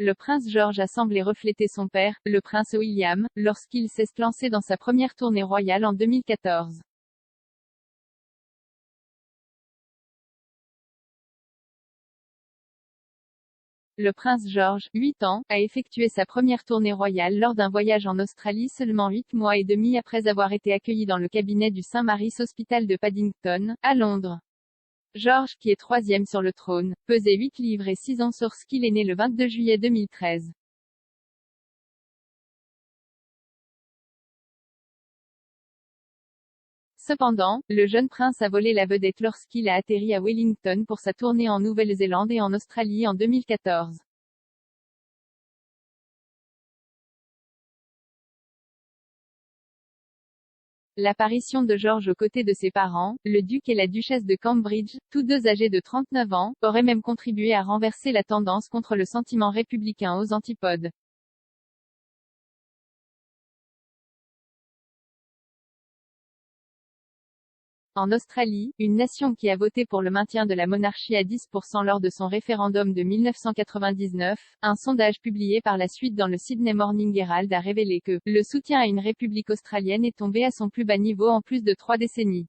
Le prince George a semblé refléter son père, le prince William, lorsqu'il s'est lancé dans sa première tournée royale en 2014. Le prince George, 8 ans, a effectué sa première tournée royale lors d'un voyage en Australie seulement 8 mois et demi après avoir été accueilli dans le cabinet du St Mary's Hospital de Paddington, à Londres. George, qui est troisième sur le trône, pesait 8 livres et 6 onces lorsqu'il est né le 22 juillet 2013. Cependant, le jeune prince a volé la vedette lorsqu'il a atterri à Wellington pour sa tournée en Nouvelle-Zélande et en Australie en 2014. L'apparition de George aux côtés de ses parents, le duc et la duchesse de Cambridge, tous deux âgés de 39 ans, aurait même contribué à renverser la tendance contre le sentiment républicain aux antipodes. En Australie, une nation qui a voté pour le maintien de la monarchie à 10% lors de son référendum de 1999, un sondage publié par la suite dans le Sydney Morning Herald a révélé que le soutien à une république australienne est tombé à son plus bas niveau en plus de 3 décennies.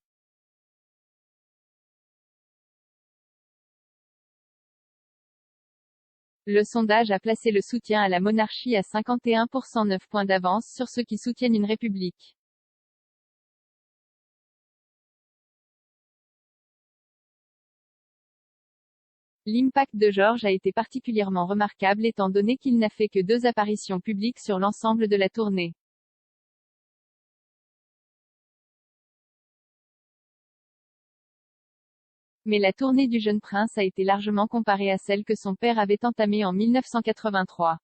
Le sondage a placé le soutien à la monarchie à 51%, 9 points d'avance sur ceux qui soutiennent une république. L'impact de George a été particulièrement remarquable étant donné qu'il n'a fait que 2 apparitions publiques sur l'ensemble de la tournée. Mais la tournée du jeune prince a été largement comparée à celle que son père avait entamée en 1983.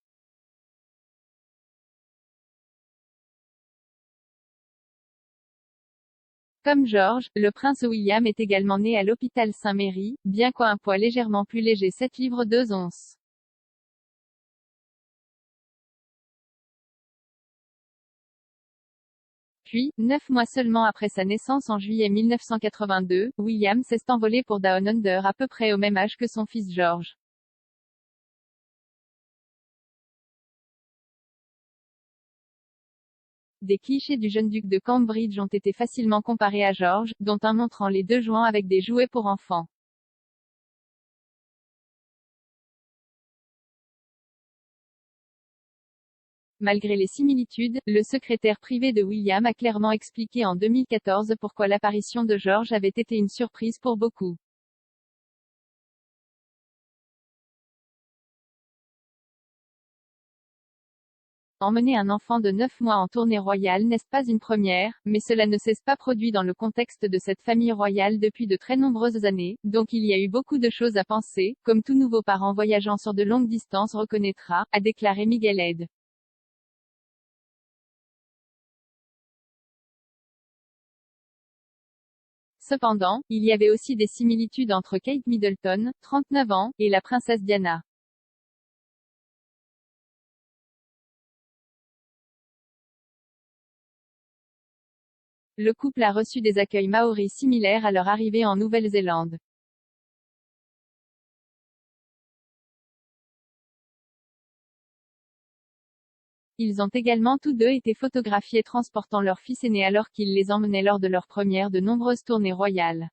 Comme George, le prince William est également né à l'hôpital Saint-Mary, bien qu'un poids légèrement plus léger 7 livres 2 onces. Puis, 9 mois seulement après sa naissance en juillet 1982, William s'est envolé pour Down Under à peu près au même âge que son fils George. Des clichés du jeune duc de Cambridge ont été facilement comparés à George, dont un montrant les deux jouant avec des jouets pour enfants. Malgré les similitudes, le secrétaire privé de William a clairement expliqué en 2014 pourquoi l'apparition de George avait été une surprise pour beaucoup. Emmener un enfant de 9 mois en tournée royale n'est pas une première, mais cela ne s'est pas produit dans le contexte de cette famille royale depuis de très nombreuses années, donc il y a eu beaucoup de choses à penser, comme tout nouveau parent voyageant sur de longues distances reconnaîtra, a déclaré Miguel Aide. Cependant, il y avait aussi des similitudes entre Kate Middleton, 39 ans, et la princesse Diana. Le couple a reçu des accueils maoris similaires à leur arrivée en Nouvelle-Zélande. Ils ont également tous deux été photographiés transportant leur fils aîné alors qu'ils les emmenaient lors de leur première de nombreuses tournées royales.